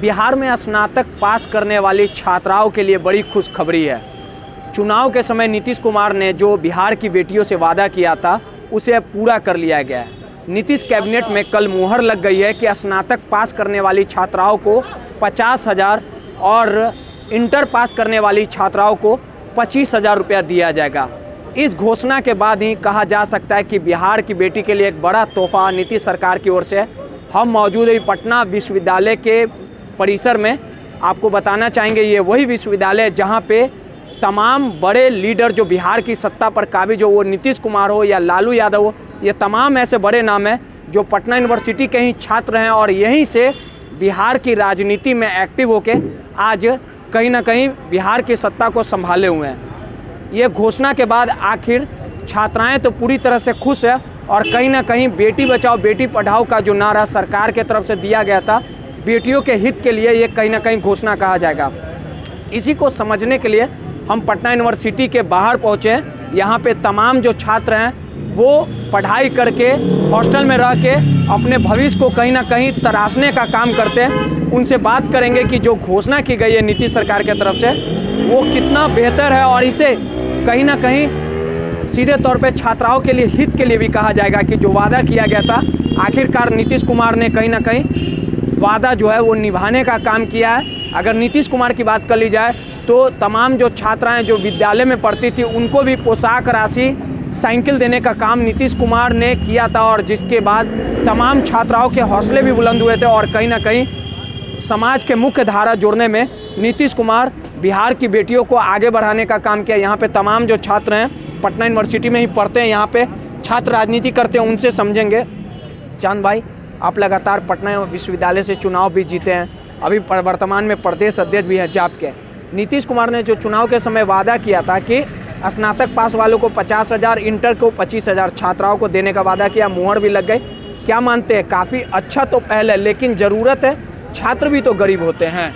बिहार में स्नातक पास करने वाली छात्राओं के लिए बड़ी खुशखबरी है। चुनाव के समय नीतीश कुमार ने जो बिहार की बेटियों से वादा किया था उसे अब पूरा कर लिया गया है। नीतीश कैबिनेट में कल मुहर लग गई है कि स्नातक पास करने वाली छात्राओं को 50,000 और इंटर पास करने वाली छात्राओं को 25,000 रुपया दिया जाएगा। इस घोषणा के बाद ही कहा जा सकता है कि बिहार की बेटी के लिए एक बड़ा तोहफा नीतीश सरकार की ओर से। हम मौजूद है पटना विश्वविद्यालय के परिसर में। आपको बताना चाहेंगे ये वही विश्वविद्यालय जहाँ पे तमाम बड़े लीडर जो बिहार की सत्ता पर काबिज हो, वो नीतीश कुमार हो या लालू यादव हो, ये तमाम ऐसे बड़े नाम हैं जो पटना यूनिवर्सिटी के ही छात्र हैं और यहीं से बिहार की राजनीति में एक्टिव होके आज कहीं ना कहीं बिहार की सत्ता को संभाले हुए हैं। ये घोषणा के बाद आखिर छात्राएं तो पूरी तरह से खुश है और कहीं ना कहीं बेटी बचाओ बेटी पढ़ाओ का जो नारा सरकार के तरफ से दिया गया था, बेटियों के हित के लिए ये कहीं ना कहीं घोषणा कहा जाएगा। इसी को समझने के लिए हम पटना यूनिवर्सिटी के बाहर पहुँचे। यहाँ पे तमाम जो छात्र हैं वो पढ़ाई करके हॉस्टल में रह के अपने भविष्य को कहीं ना कहीं तराशने का काम करते हैं। उनसे बात करेंगे कि जो घोषणा की गई है नीतीश सरकार की तरफ से वो कितना बेहतर है और इसे कहीं ना कहीं सीधे तौर पे छात्राओं के लिए हित के लिए भी कहा जाएगा कि जो वादा किया गया था आखिरकार नीतीश कुमार ने कहीं ना कहीं वादा जो है वो निभाने का काम किया है। अगर नीतीश कुमार की बात कर ली जाए तो तमाम जो छात्राएं जो विद्यालय में पढ़ती थी उनको भी पोशाक राशि साइकिल देने का काम नीतीश कुमार ने किया था और जिसके बाद तमाम छात्राओं के हौसले भी बुलंद हुए थे और कहीं ना कहीं समाज के मुख्य धारा जोड़ने में नीतीश कुमार बिहार की बेटियों को आगे बढ़ाने का काम किया। यहाँ पे तमाम जो छात्र हैं पटना यूनिवर्सिटी में ही पढ़ते हैं, यहाँ पे छात्र राजनीति करते हैं, उनसे समझेंगे। चांद भाई, आप लगातार पटना विश्वविद्यालय से चुनाव भी जीते हैं, अभी वर्तमान में प्रदेश अध्यक्ष भी हैं जाप के। नीतीश कुमार ने जो चुनाव के समय वादा किया था कि स्नातक पास वालों को 50,000, इंटर को 25,000 छात्राओं को देने का वादा किया, मुहर भी लग गई। क्या मानते हैं, काफ़ी अच्छा तो पहले, लेकिन ज़रूरत है, छात्र भी तो गरीब होते हैं।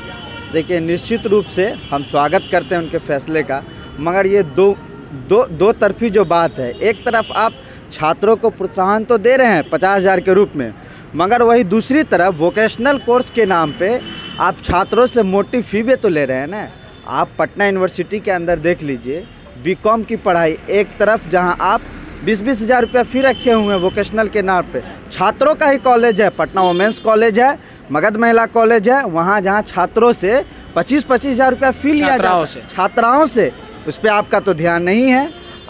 देखिए, निश्चित रूप से हम स्वागत करते हैं उनके फैसले का, मगर ये दो तरफी जो बात है, एक तरफ आप छात्रों को प्रोत्साहन तो दे रहे हैं 50,000 के रूप में, मगर वही दूसरी तरफ वोकेशनल कोर्स के नाम पे आप छात्रों से मोटी फी भी तो ले रहे हैं ना। आप पटना यूनिवर्सिटी के अंदर देख लीजिए, बीकॉम की पढ़ाई एक तरफ जहां आप 20-20 हज़ार रुपया फी रखे हुए हैं वोकेशनल के नाम पे। छात्रों का ही कॉलेज है, पटना वुमेंस कॉलेज है, मगध महिला कॉलेज है, वहां जहां छात्रों से 25-25 हज़ार रुपया फी लिया जाता है छात्राओं से, उस पर आपका तो ध्यान नहीं है।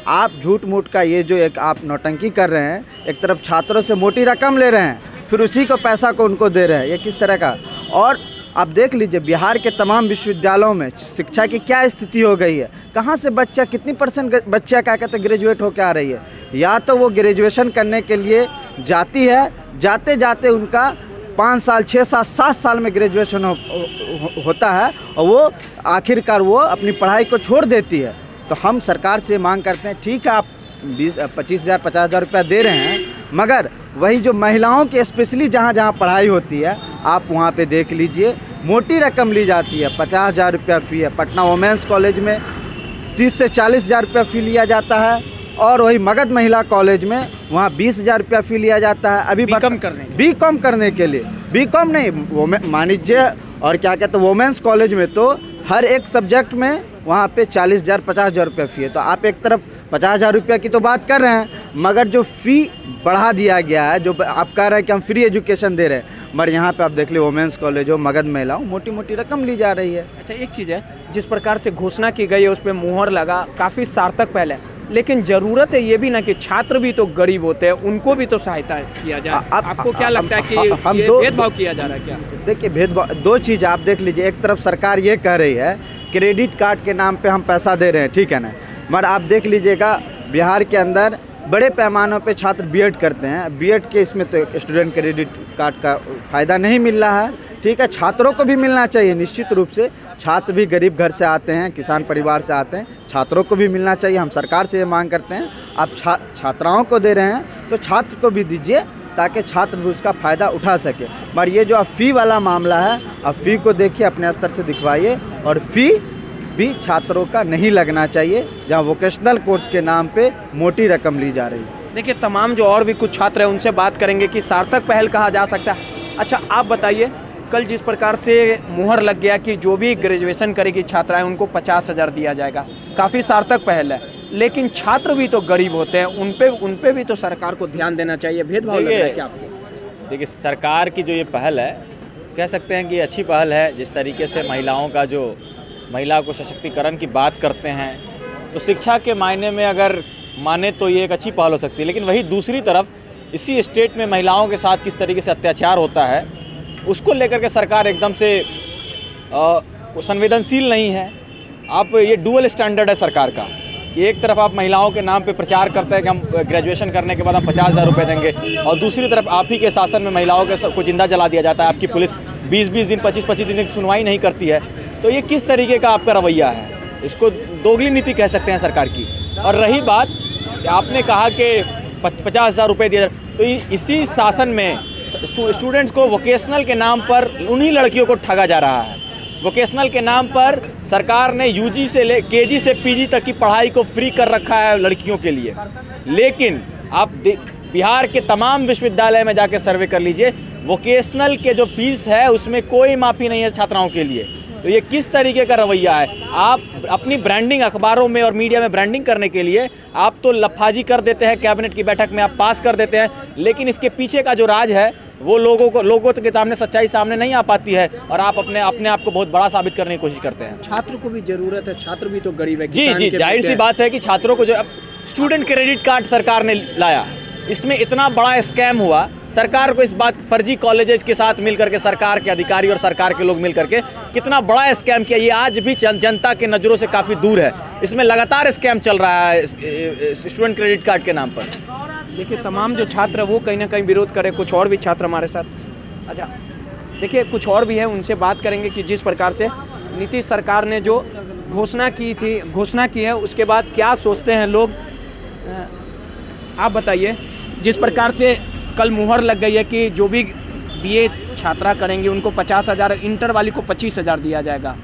आप झूठ मूठ का ये जो एक आप नौटंकी कर रहे हैं, एक तरफ छात्रों से मोटी रकम ले रहे हैं, फिर उसी को पैसा को उनको दे रहे हैं, ये किस तरह का। और आप देख लीजिए बिहार के तमाम विश्वविद्यालयों में शिक्षा की क्या स्थिति हो गई है, कहाँ से बच्चा कितनी % बच्चा क्या कहते हैं ग्रेजुएट होकर आ रही है। या तो वो ग्रेजुएशन करने के लिए जाती है, जाते जाते उनका 5 साल 6 साल 7 साल में ग्रेजुएशन होता है और वो आखिरकार वो अपनी पढ़ाई को छोड़ देती है। तो हम सरकार से मांग करते हैं, ठीक है आप 25,000 50,000 रुपया दे रहे हैं, मगर वही जो महिलाओं की स्पेशली जहाँ जहाँ पढ़ाई होती है आप वहाँ पे देख लीजिए मोटी रकम ली जाती है। 50,000 रुपया फ़ी है। पटना वुमेंस कॉलेज में 30 से 40,000 रुपया फ़ी लिया जाता है और वही मगध महिला कॉलेज में वहाँ 20,000 रुपया फ़ी लिया जाता है। अभी बीकॉम करने के लिए, बीकॉम नहीं, वाणिज्य और क्या कहते हैं वुमेंस कॉलेज में तो हर एक सब्जेक्ट में वहाँ पे 40,000 50,000 रुपया फ़ी है। तो आप एक तरफ 50,000 रुपया की तो बात कर रहे हैं, मगर जो फ़ी बढ़ा दिया गया है, जो आप कह रहे हैं कि हम फ्री एजुकेशन दे रहे हैं, मगर यहाँ पे आप देख लीजिए वुमेंस कॉलेज हो, मगध महिला हो, मोटी मोटी रकम ली जा रही है। अच्छा, एक चीज़ है, जिस प्रकार से घोषणा की गई है उस पर मुहर लगा काफ़ी सार्थक पहले, लेकिन ज़रूरत है ये भी ना कि छात्र भी तो गरीब होते हैं, उनको भी तो सहायता किया जाए। आपको क्या लगता है कि ये भेदभाव किया जा रहा है क्या? देखिए, भेदभाव दो चीज़ आप देख लीजिए। एक तरफ सरकार ये कह रही है क्रेडिट कार्ड के नाम पे हम पैसा दे रहे हैं, ठीक है ना, मगर आप देख लीजिएगा बिहार के अंदर बड़े पैमानों पे छात्र बीएड करते हैं, बीएड के इसमें तो स्टूडेंट क्रेडिट कार्ड का फ़ायदा नहीं मिल रहा है। ठीक है, छात्रों को भी मिलना चाहिए, निश्चित रूप से छात्र भी गरीब घर से आते हैं, किसान परिवार से आते हैं, छात्रों को भी मिलना चाहिए। हम सरकार से ये मांग करते हैं, आप छात्राओं को दे रहे हैं तो छात्र को भी दीजिए ताकि छात्र भी उसका फ़ायदा उठा सके। मगर ये जो फ़ी वाला मामला है, अब फ़ी को देखिए, अपने स्तर से दिखवाइए, और फ़ी भी छात्रों का नहीं लगना चाहिए जहाँ वोकेशनल कोर्स के नाम पे मोटी रकम ली जा रही है। देखिए, तमाम जो और भी कुछ छात्र हैं उनसे बात करेंगे कि सार्थक पहल कहा जा सकता है। अच्छा, आप बताइए, कल जिस प्रकार से मुहर लग गया कि जो भी ग्रेजुएशन करेगी छात्राएं उनको 50,000 दिया जाएगा, काफ़ी सार्थक पहल है, लेकिन छात्र भी तो गरीब होते हैं, उन पे भी तो सरकार को ध्यान देना चाहिए। भेदभाव लग रहा है क्या आपको? देखिए, सरकार की जो ये पहल है, कह सकते हैं कि अच्छी पहल है। जिस तरीके से महिलाओं का जो महिला को सशक्तिकरण की बात करते हैं, तो शिक्षा के मायने में अगर माने तो ये एक अच्छी पहल हो सकती है। लेकिन वही दूसरी तरफ इसी स्टेट में महिलाओं के साथ किस तरीके से अत्याचार होता है, उसको लेकर के सरकार एकदम से संवेदनशील नहीं है। आप ये डुअल स्टैंडर्ड है सरकार का कि एक तरफ आप महिलाओं के नाम पे प्रचार करते हैं कि हम ग्रेजुएशन करने के बाद हम 50,000 रुपये देंगे, और दूसरी तरफ आप ही के शासन में महिलाओं के सबको जिंदा जला दिया जाता है। आपकी पुलिस 20-20 दिन 25-25 दिन की सुनवाई नहीं करती है। तो ये किस तरीके का आपका रवैया है? इसको दोगली नीति कह सकते हैं सरकार की। और रही बात कि आपने कहा कि 50,000 रुपये दिया, तो इसी शासन में स्टूडेंट्स को वोकेशनल के नाम पर उन्हीं लड़कियों को ठगा जा रहा है। वोकेशनल के नाम पर सरकार ने यूजी से केजी से पीजी तक की पढ़ाई को फ्री कर रखा है लड़कियों के लिए, लेकिन आप बिहार के तमाम विश्वविद्यालय में जाके सर्वे कर लीजिए, वोकेशनल के जो फीस है उसमें कोई माफ़ी नहीं है छात्राओं के लिए। तो ये किस तरीके का रवैया है? आप अपनी ब्रांडिंग अखबारों में और मीडिया में ब्रांडिंग करने के लिए आप तो लफाजी कर देते हैं, कैबिनेट की बैठक में आप पास कर देते हैं, लेकिन इसके पीछे का जो राज है वो लोगों के सामने सच्चाई सामने नहीं आ पाती है, और आप अपने आप को बहुत बड़ा साबित करने की कोशिश करते हैं। छात्र को भी जरूरत है, छात्र भी तो गरीब है। जी, जाहिर सी बात है कि छात्रों को जो अब स्टूडेंट क्रेडिट कार्ड सरकार ने लाया, इसमें इतना बड़ा स्कैम हुआ। सरकार को इस बात, फर्जी कॉलेजेस के साथ मिलकर के सरकार के अधिकारी और सरकार के लोग मिलकर के कितना बड़ा स्कैम किया, ये आज भी जनता के नज़रों से काफ़ी दूर है। इसमें लगातार स्कैम चल रहा है स्टूडेंट क्रेडिट कार्ड के नाम पर। देखिए, तमाम जो छात्र वो कहीं ना कहीं विरोध करे, कुछ और भी छात्र हमारे साथ, अच्छा देखिए कुछ और भी है, उनसे बात करेंगे कि जिस प्रकार से नीतीश सरकार ने जो घोषणा की है उसके बाद क्या सोचते हैं लोग। आप बताइए, जिस प्रकार से कल मुहर लग गई है कि जो भी बीए छात्रा करेंगे उनको 50,000, इंटर वाली को 25,000 दिया जाएगा,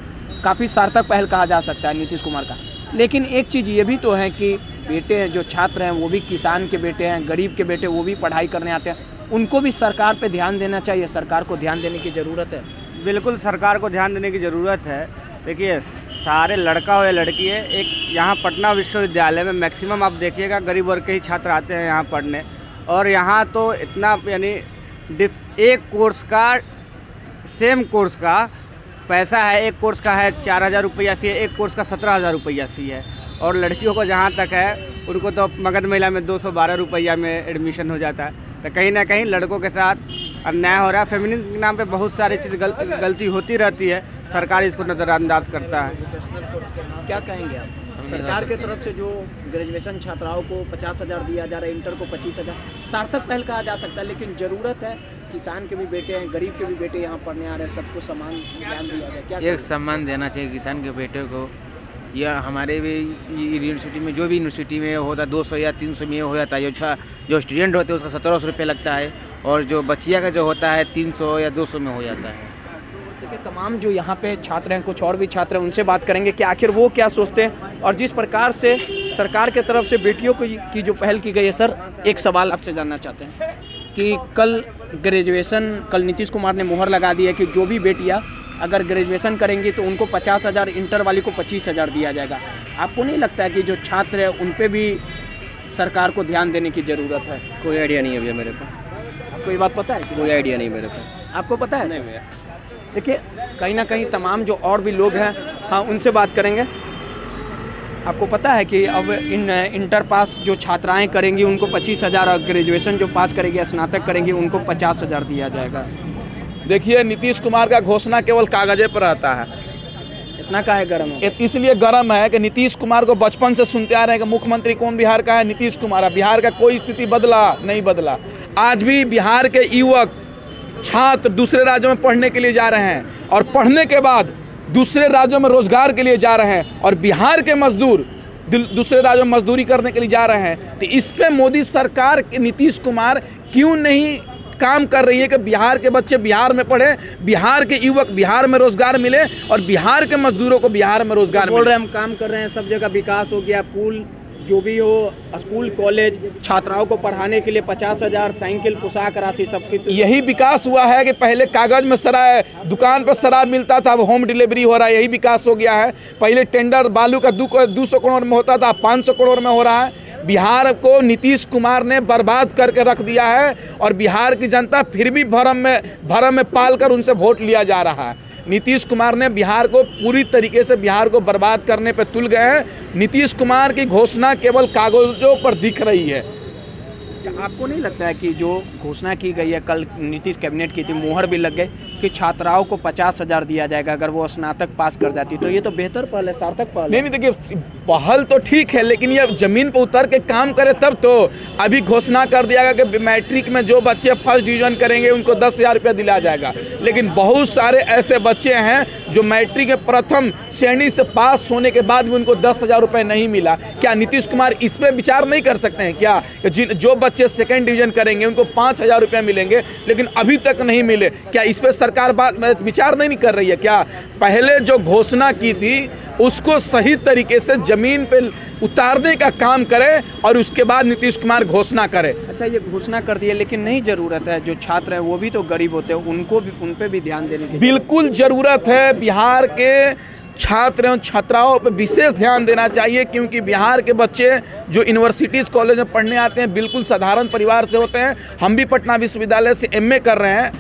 काफ़ी सार्थक पहल कहा जा सकता है नीतीश कुमार का। लेकिन एक चीज़ ये भी तो है कि बेटे हैं जो छात्र हैं वो भी किसान के बेटे हैं, गरीब के बेटे, वो भी पढ़ाई करने आते हैं, उनको भी सरकार पे ध्यान देना चाहिए। सरकार को ध्यान देने की ज़रूरत है। बिल्कुल सरकार को ध्यान देने की ज़रूरत है। देखिए, सारे लड़का हो या लड़की है, एक यहाँ पटना विश्वविद्यालय में मैक्सिमम आप देखिएगा गरीब वर्ग के ही छात्र आते हैं यहाँ पढ़ने, और यहाँ तो इतना यानी एक कोर्स का, सेम कोर्स का पैसा है, एक कोर्स का है 4,000 रुपया फ़ी है, एक कोर्स का 17,000 रुपया फ़ी है। और लड़कियों को जहाँ तक है उनको तो मगध महिला में 212 रुपया में एडमिशन हो जाता है। तो कहीं ना कहीं लड़कों के साथ अन्याय हो रहा है। फेमिनिज्म के नाम पे बहुत सारी चीज़ गलती होती रहती है, सरकार इसको नज़रअंदाज करता है। क्या कहेंगे आप? सरकार के तरफ से जो ग्रेजुएशन छात्राओं को 50,000 दिया जा रहा है, इंटर को 25,000, सार्थक पहल कहा जा सकता है, लेकिन ज़रूरत है किसान के भी बेटे हैं, गरीब के भी बेटे यहाँ पढ़ने आ रहे हैं, सबको समान ध्यान दिया जाए। क्या एक सम्मान देना चाहिए किसान के बेटे को। या हमारे भी यूनिवर्सिटी में, जो भी यूनिवर्सिटी में होता 200 या 300 में हो जाता है, जो स्टूडेंट होते हैं उसका 1700 रुपये लगता है, और जो बचिया का जो होता है 300 या 200 में हो जाता है। देखिए, तमाम जो यहाँ पे छात्र हैं, कुछ और भी छात्र हैं, उनसे बात करेंगे कि आखिर वो क्या सोचते हैं। और जिस प्रकार से सरकार के तरफ से बेटियों की जो पहल की गई है, सर एक सवाल आपसे जानना चाहते हैं कि कल नीतीश कुमार ने मुहर लगा दी है कि जो भी बेटियाँ अगर ग्रेजुएशन करेंगी तो उनको 50,000, इंटर वाली को 25,000 दिया जाएगा। आपको नहीं लगता है कि जो छात्र हैं उन पे भी सरकार को ध्यान देने की ज़रूरत है? कोई आइडिया नहीं है भैया मेरे को। आपको ये बात पता है? कोई आइडिया नहीं मेरे को। आपको पता है? नहीं भैया। देखिए, कहीं ना कहीं तमाम जो और भी लोग हैं, हाँ उनसे बात करेंगे। आपको पता है कि अब इंटर पास जो छात्राएं करेंगी उनको 25,000, और ग्रेजुएशन जो पास करेंगी, स्नातक करेंगी, उनको 50,000 दिया जाएगा। देखिए, नीतीश कुमार का घोषणा केवल कागजे पर रहता है। इतना का है गर्म है? इसलिए गर्म है कि नीतीश कुमार को बचपन से सुनते आ रहे हैं कि मुख्यमंत्री कौन बिहार का है, नीतीश कुमार है। बिहार का कोई स्थिति बदला नहीं बदला। आज भी बिहार के युवक छात्र दूसरे राज्यों में पढ़ने के लिए जा रहे हैं, और पढ़ने के बाद दूसरे राज्यों में रोजगार के लिए जा रहे हैं, और बिहार के मजदूर दूसरे राज्यों में मजदूरी करने के लिए जा रहे हैं। तो इस पे मोदी सरकार, नीतीश कुमार क्यों नहीं काम कर रही है कि बिहार के बच्चे बिहार में पढ़े, बिहार के युवक बिहार में रोजगार मिले, और बिहार के मजदूरों को बिहार में रोजगार मिले। बोल रहे हैं हम काम कर रहे हैं, सब जगह विकास हो गया, पुल जो भी हो, स्कूल कॉलेज छात्राओं को पढ़ाने के लिए 50,000 साइकिल पोशाक राशि सबकी तो यही विकास हुआ है कि पहले कागज में शराब, दुकान पर शराब मिलता था, अब होम डिलीवरी हो रहा है, यही विकास हो गया है। पहले टेंडर बालू का 200 करोड़ में होता था, 500 करोड़ में हो रहा है। बिहार को नीतीश कुमार ने बर्बाद करके रख दिया है और बिहार की जनता फिर भी भरम में पाल कर उनसे वोट लिया जा रहा है। नीतीश कुमार ने बिहार को पूरी तरीके से बिहार को बर्बाद करने पर तुल गए हैं। नीतीश कुमार की घोषणा केवल कागजों पर दिख रही है। आपको नहीं लगता है कि जो घोषणा की गई है, कल नीतीश कैबिनेट की थी, मोहर भी लग गई कि छात्राओं को 50,000 दिया जाएगा अगर वो स्नातक पास कर जाती, तो ये तो बेहतर पहल है, सार्थक पहल है। नहीं देखिए, पहल तो ठीक है, लेकिन ये जमीन पर उतर के काम करे तब तो। अभी घोषणा कर दिया गया कि मैट्रिक में जो बच्चे फर्स्ट डिवीजन करेंगे उनको 10,000 रुपया दिलाया जाएगा, लेकिन बहुत सारे ऐसे बच्चे हैं जो मैट्रिक में प्रथम श्रेणी से पास होने के बाद भी उनको 10,000 रुपये नहीं मिला। क्या नीतीश कुमार इस पर विचार नहीं कर सकते हैं क्या? जो बच्चे सेकेंड डिवीजन करेंगे उनको 5,000 रुपये मिलेंगे, लेकिन अभी तक नहीं मिले। क्या इस पर सरकार विचार नहीं कर रही है क्या? पहले जो घोषणा की थी उसको सही तरीके से जमीन पे उतारने का काम करे और उसके बाद नीतीश कुमार घोषणा करे। अच्छा, ये घोषणा कर दिए, लेकिन नहीं जरूरत है, जो छात्र हैं वो भी तो गरीब होते हैं, उनको भी, उन पे भी ध्यान देने की बिल्कुल जरूरत है। बिहार के छात्र एवं छात्राओं पर विशेष ध्यान देना चाहिए, क्योंकि बिहार के बच्चे जो यूनिवर्सिटीज़ कॉलेज में पढ़ने आते हैं बिल्कुल साधारण परिवार से होते हैं। हम भी पटना विश्वविद्यालय से MA कर रहे हैं,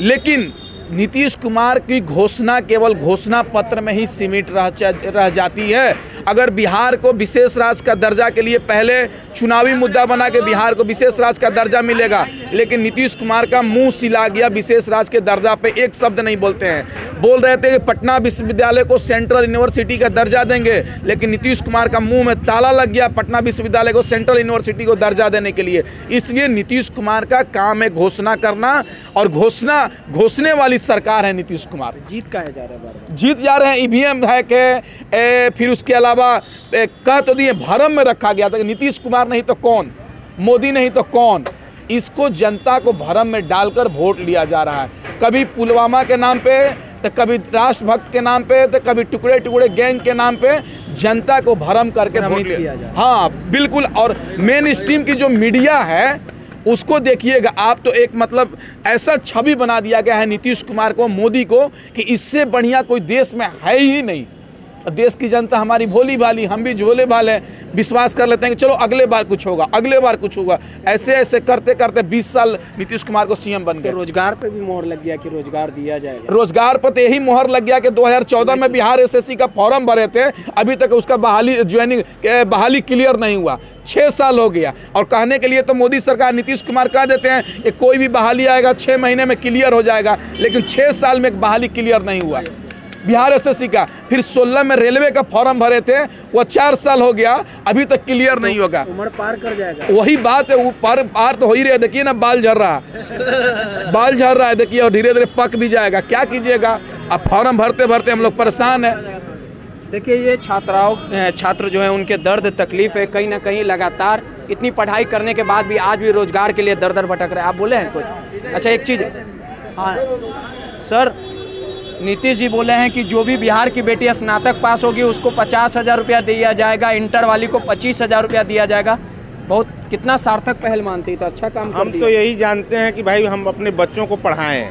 लेकिन नीतीश कुमार की घोषणा केवल घोषणा पत्र में ही सीमित रह जाती है। अगर बिहार को विशेष राज्य का दर्जा के लिए पहले चुनावी मुद्दा बना के बिहार को विशेष राज्य का दर्जा मिलेगा, लेकिन नीतीश कुमार का मुंह सिला गया, विशेष राज्य के दर्जा पे एक शब्द नहीं बोलते हैं। बोल रहे थे कि पटना विश्वविद्यालय को सेंट्रल यूनिवर्सिटी का दर्जा देंगे, लेकिन नीतीश कुमार का मुंह में ताला लग गया पटना विश्वविद्यालय को सेंट्रल यूनिवर्सिटी को दर्जा देने के लिए। इसलिए नीतीश कुमार का काम है घोषणा करना, और घोषणे वाली सरकार है नीतीश कुमार। जीत का है जा रहा है, जीत जा रहे हैं। EVM है कि फिर उसके अलावा कह तो दिए भरम में रखा गया था कि नीतीश कुमार नहीं तो कौन, मोदी नहीं तो कौन। इसको जनता को भरम में डालकर वोट लिया जा रहा है, कभी पुलवामा के नाम पे, तो कभी राष्ट्रभक्त के नाम पे, तो कभी टुकड़े टुकड़े गैंग के नाम पे जनता को भरम करके वोट लिया। हाँ बिल्कुल। और मेन स्ट्रीम की जो मीडिया है उसको देखिएगा आप, तो एक मतलब ऐसा छवि बना दिया गया है नीतीश कुमार को, मोदी को, कि इससे बढ़िया कोई देश में है ही नहीं। देश की जनता हमारी भोली भाली, हम भी झोले भाले, विश्वास कर लेते हैं कि चलो अगले बार कुछ होगा, अगले बार कुछ होगा। ऐसे ऐसे करते करते 20 साल नीतीश कुमार को CM बन गए। रोजगार पे भी मोहर लग गया कि रोजगार दिया जाएगा। रोजगार पर तो यही मोहर लग गया कि 2014 में बिहार SSC का फॉर्म भरे थे, अभी तक उसका बहाली क्लियर नहीं हुआ। 6 साल हो गया, और कहने के लिए तो मोदी सरकार, नीतीश कुमार कह देते हैं कि कोई भी बहाली आएगा 6 महीने में क्लियर हो जाएगा, लेकिन 6 साल में बहाली क्लियर नहीं हुआ बिहार SSC का। फिर 16 में रेलवे का फॉर्म भरे थे, वो 4 साल हो गया, अभी तक क्लियर नहीं होगा। उम्र पार कर जाएगा। वही बात है, वो पार तो हो ही रहा। देखिए ना, बाल झड़ रहा है देखिए, और धीरे धीरे पक भी जाएगा। क्या कीजिएगा, अब फॉर्म भरते भरते हम लोग परेशान हैं। देखिए, ये छात्र जो है उनके दर्द तकलीफ है, कहीं ना कहीं लगातार इतनी पढ़ाई करने के बाद भी आज भी रोजगार के लिए दर दर भटक रहे हैं। आप बोले हैं कुछ? अच्छा, एक चीज़, हाँ सर, नीतीश जी बोले हैं कि जो भी बिहार की बेटियां स्नातक पास होगी उसको 50,000 रुपया दिया जाएगा, इंटर वाली को 25,000 रुपया दिया जाएगा। बहुत कितना सार्थक पहल मानती है, तो अच्छा काम हम तो यही जानते हैं कि भाई हम अपने बच्चों को पढ़ाएं,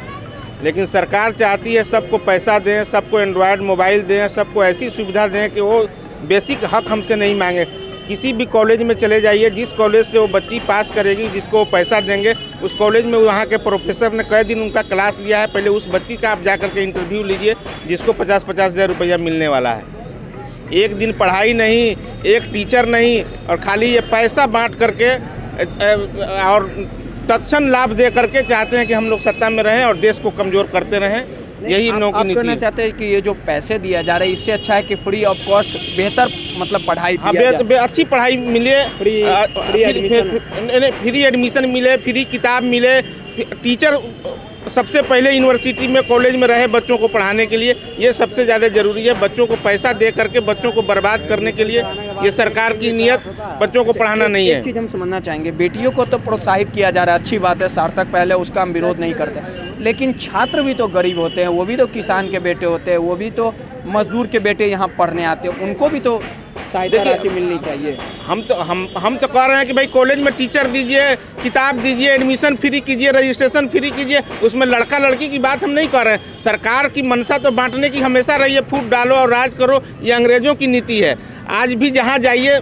लेकिन सरकार चाहती है सबको पैसा दें, सबको एंड्रॉयड मोबाइल दें, सबको ऐसी सुविधा दें कि वो बेसिक हक हमसे नहीं मांगे। किसी भी कॉलेज में चले जाइए, जिस कॉलेज से वो बच्ची पास करेगी, जिसको पैसा देंगे, उस कॉलेज में वहाँ के प्रोफेसर ने कई दिन उनका क्लास लिया है। पहले उस बच्ची का आप जा करके इंटरव्यू लीजिए, जिसको 50-50 हज़ार रुपया मिलने वाला है। एक दिन पढ़ाई नहीं, एक टीचर नहीं, और खाली ये पैसा बांट करके और तत्क्षण लाभ दे करके चाहते हैं कि हम लोग सत्ता में रहें और देश को कमज़ोर करते रहें। यही इन लोगों की नीति है। चाहते हैं कि ये जो पैसे दिया जा रहा है, इससे अच्छा है कि फ्री ऑफ कॉस्ट बेहतर मतलब पढ़ाई, अच्छी पढ़ाई मिले, फ्री एडमिशन मिले, फ्री किताब मिले, टीचर सबसे पहले यूनिवर्सिटी में कॉलेज में रहे बच्चों को पढ़ाने के लिए। ये सबसे ज़्यादा ज़रूरी है। बच्चों को पैसा दे करके बच्चों को बर्बाद करने के लिए ये सरकार की नीयत बच्चों को पढ़ाना नहीं है। एक चीज़ हम समझना चाहेंगे, बेटियों को तो प्रोत्साहित किया जा रहा है, अच्छी बात है, सार्थक पहले, उसका हम विरोध नहीं करते, लेकिन छात्र भी तो गरीब होते हैं, वो भी तो किसान के बेटे होते हैं, वो भी तो मजदूर के बेटे यहाँ पढ़ने आते हैं, उनको भी तो सहायता राशि मिलनी चाहिए। हम तो कह रहे हैं कि भाई कॉलेज में टीचर दीजिए, किताब दीजिए, एडमिशन फ्री कीजिए, रजिस्ट्रेशन फ्री कीजिए। उसमें लड़का लड़की की बात हम नहीं कर रहे हैं। सरकार की मंशा तो बांटने की हमेशा रही है, फूट डालो और राज करो, ये अंग्रेजों की नीति है। आज भी जहाँ जाइए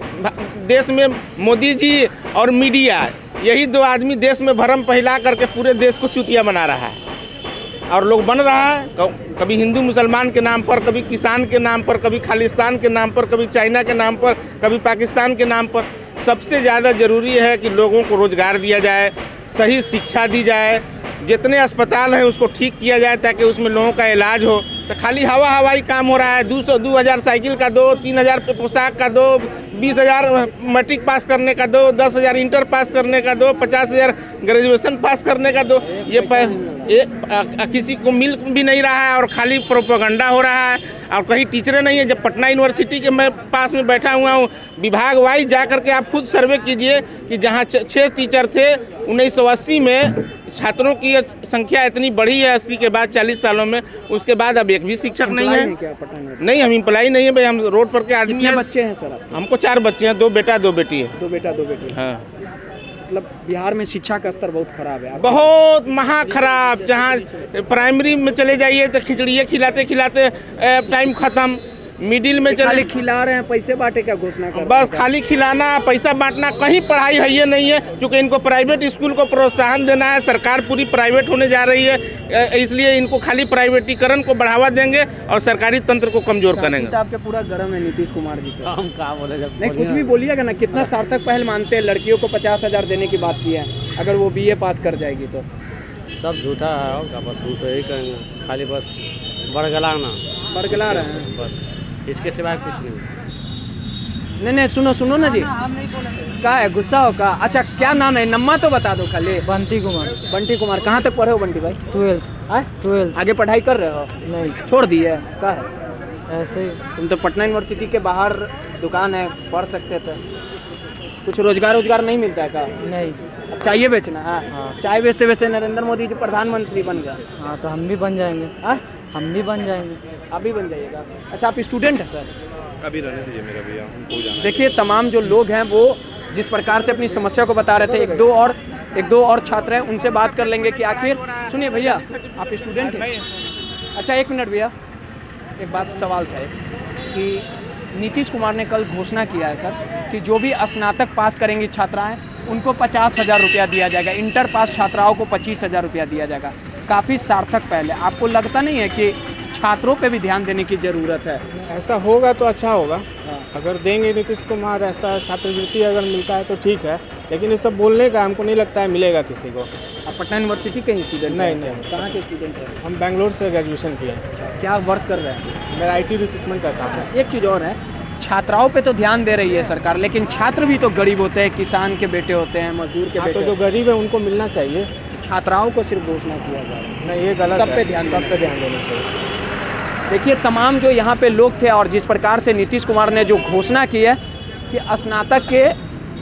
देश में मोदी जी और मीडिया, यही दो आदमी देश में भरम फैला करके पूरे देश को चूतिया बना रहा है और लोग बन रहा है। कभी हिंदू मुसलमान के नाम पर, कभी किसान के नाम पर, कभी खालिस्तान के नाम पर, कभी चाइना के नाम पर, कभी पाकिस्तान के नाम पर। सबसे ज़्यादा ज़रूरी है कि लोगों को रोज़गार दिया जाए, सही शिक्षा दी जाए, जितने अस्पताल हैं उसको ठीक किया जाए ताकि उसमें लोगों का इलाज हो। तो खाली हवाई काम हो रहा है। 2,000 साइकिल का दो, 3,000 पोशाक का दो, 20,000 मैट्रिक पास करने का दो, 10,000 इंटर पास करने का दो, 50,000 ग्रेजुएशन पास करने का दो। ये किसी को मिल भी नहीं रहा है और खाली प्रोपेगेंडा हो रहा है और कहीं टीचरें नहीं है। जब पटना यूनिवर्सिटी के मैं पास में बैठा हुआ हूँ, विभाग वाइज जा करके आप खुद सर्वे कीजिए कि जहाँ 6 टीचर थे 1980 में, छात्रों की संख्या इतनी बढ़ी है 80 के बाद 40 सालों में, उसके बाद अब एक भी शिक्षक नहीं है। नहीं, हम एम्प्लॉय नहीं है भाई, हम रोड पर के आदमी हैं। बच्चे हैं सर? हमको 4 बच्चे हैं, 2 बेटा 2 बेटी है। 2 बेटा 2 बेटी। हाँ, मतलब बिहार में शिक्षा का स्तर बहुत खराब है, बहुत महा खराब। जहाँ प्राइमरी में चले जाइए तो खिचड़िए खिलाते खिलाते टाइम खत्म। मिडिल में चले खिला रहे हैं, पैसे बांटे क्या घोषणा कर, बस खाली खिलाना, पैसा बांटना, कहीं पढ़ाई है ये नहीं है। क्योंकि इनको प्राइवेट स्कूल को प्रोत्साहन देना है, सरकार पूरी प्राइवेट होने जा रही है, इसलिए इनको खाली प्राइवेटीकरण को बढ़ावा देंगे और सरकारी तंत्र को कमजोर करेंगे। आपके पूरा गर्म है नीतीश कुमार जी का, हम कहाँ बोलेगा? नहीं, कुछ भी बोलिएगा ना। कितना सार्थक पहल मानते हैं? लड़कियों को 50,000 देने की बात की है, अगर वो BA पास कर जाएगी तो। सब झूठा है और बस हम तो यही कहेंगे, खाली बस बड़गला रहे हैं बस, इसके सिवाय कुछ नहीं। नहीं, सुनो ना जी, क्या है, गुस्सा हो का? अच्छा, क्या नाम है? नम्मा तो बता दो खाली। बंटी कुमार। बंटी कुमार, कहाँ तक पढ़े हो बंटी भाई? 12th। आगे पढ़ाई कर रहे हो? नहीं, छोड़ दी है। क्या है? ऐसे ही। तुम तो पटना यूनिवर्सिटी के बाहर दुकान है, पढ़ सकते थे। कुछ रोजगार नहीं मिलता है क्या? नहीं। अब चाहिए बेचना है? हाँ। चाय बेचते बेचते नरेंद्र मोदी जी प्रधानमंत्री बन गया। हाँ, तो हम भी बन जाएंगे। हाँ, हम भी बन जाएंगे। आप भी बन जाइएगा। अच्छा, आप स्टूडेंट हैं सर? अभी रहने दीजिए मेरा भैया, हमको जाना है। देखिए, तमाम जो लोग हैं वो जिस प्रकार से अपनी समस्या को बता रहे थे, एक दो और छात्र हैं, उनसे बात कर लेंगे कि आखिर। सुनिए भैया, आप स्टूडेंट हैं? अच्छा, 1 मिनट भैया, एक बात सवाल था कि नीतीश कुमार ने कल घोषणा किया है सर कि जो भी स्नातक पास करेंगी छात्राएं उनको 50,000 रुपया दिया जाएगा, इंटर पास छात्राओं को 25,000 रुपया दिया जाएगा। काफ़ी सार्थक पहल है। आपको लगता नहीं है कि छात्रों पे भी ध्यान देने की ज़रूरत है? ऐसा होगा तो अच्छा होगा। अगर देंगे नीतीश कुमार ऐसा छात्रवृत्ति अगर मिलता है तो ठीक है, लेकिन ये सब बोलने का हमको नहीं लगता है मिलेगा किसी को। आप पटना यूनिवर्सिटी के स्टूडेंट? नहीं। कहाँ के स्टूडेंट हैं? हम बेंगलोर से ग्रेजुएशन किए। क्या वर्क कर रहे हैं? मेरा IT रिक्रूटमेंट का काम है। एक चीज़ और है, छात्राओं पे तो ध्यान दे रही है सरकार, लेकिन छात्र भी तो गरीब होते हैं, किसान के बेटे होते हैं, मजदूर के बेटे। तो जो गरीब है उनको मिलना चाहिए। छात्राओं को सिर्फ घोषणा किया जाए? नहीं, ये गलत है। सब पे ध्यान देना चाहिए। देखिए, तमाम जो यहाँ पे लोग थे और जिस प्रकार से नीतीश कुमार ने जो घोषणा की है कि स्नातक के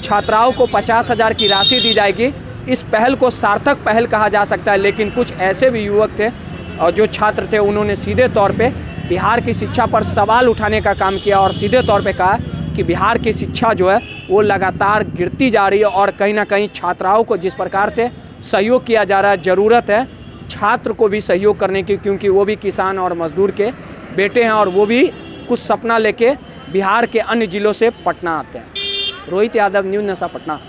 छात्राओं को 50,000 की राशि दी जाएगी, इस पहल को सार्थक पहल कहा जा सकता है। लेकिन कुछ ऐसे भी युवक थे और जो छात्र थे, उन्होंने सीधे तौर पे बिहार की शिक्षा पर सवाल उठाने का काम किया और सीधे तौर पे कहा कि बिहार की शिक्षा जो है वो लगातार गिरती जा रही है और कहीं ना कहीं छात्राओं को जिस प्रकार से सहयोग किया जा रहा है, ज़रूरत है छात्र को भी सहयोग करने की, क्योंकि वो भी किसान और मजदूर के बेटे हैं और वो भी कुछ सपना लेके बिहार के अन्य जिलों से पटना आते हैं। रोहित यादव, न्यूज़ नशा, पटना।